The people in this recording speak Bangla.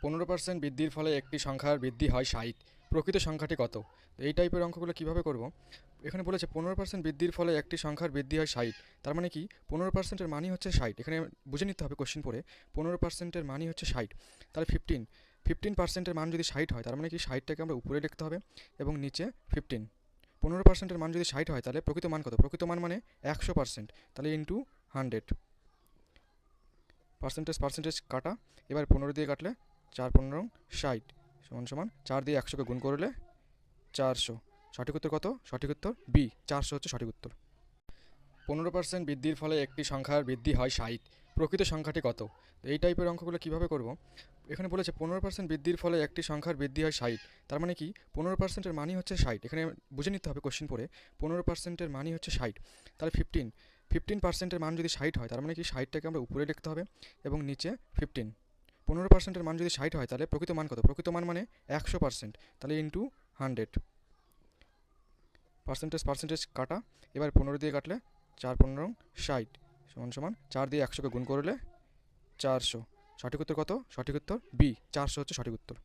15% বৃদ্ধির ফলে একটি সংখ্যার বৃদ্ধি হয় 60, প্রকৃত সংখ্যাটি কত? তো এই টাইপের অঙ্কগুলো কিভাবে করব? এখানে বলেছে 15% বৃদ্ধির ফলে একটি সংখ্যার বৃদ্ধি হয় 60, তার মানে কি 15%-এর মানই হচ্ছে 60। এখানে বুঝে নিতে হবে কোশ্চেন পড়ে 15%-এর মানই হচ্ছে 60। তাহলে 15%-এর মান যদি 60 হয় তার মানে কি 60টাকে আমরা উপরে লিখতে হবে এবং নিচে 15। 15%-এর মান যদি 60 হয় তাহলে প্রকৃত মান কত? প্রকৃত মান মানে 100%, তাহলে ইন্টু 100। পার্সেন্টেজ কাটা, এবার 15 দিয়ে কাটলে 4 15 60 সমান সমান 4 দিয়ে 100কে গুণ করলে 400। সঠিক উত্তর কত? সঠিক উত্তর বি, 400 হচ্ছে সঠিক উত্তর। 15% বৃদ্ধির ফলে একটি সংখ্যার বৃদ্ধি হয় 60, প্রকৃত সংখ্যাটি কত? এই টাইপের অঙ্কগুলো কিভাবে করব? এখানে বলেছে 15% বৃদ্ধির ফলে একটি সংখ্যার বৃদ্ধি হয় 60, তার মানে কি 15%-এর মানই হচ্ছে 60। এখানে বুঝে নিতে হবে কোশ্চেন পড়ে 15%-এর মানই হচ্ছে 60। তাহলে 15%-এর মান যদি 60 হয় তার মানে কি 60টাকে আমরা উপরে লিখতে হবে এবং নিচে 15। 15%-এর মান যদি 60 হয় তাহলে প্রকৃত মান কত? প্রকৃত মান মানে 100%, তাহলে ইন্টু 100। পার্সেন্টেজ কাটা, এবার 15 দিয়ে কাটলে 4 15 60 সমান সমান 4 দিয়ে 100কে গুণ করলে 400। সঠিক উত্তর কত? সঠিক উত্তর বি, 400 হচ্ছে সঠিক উত্তর।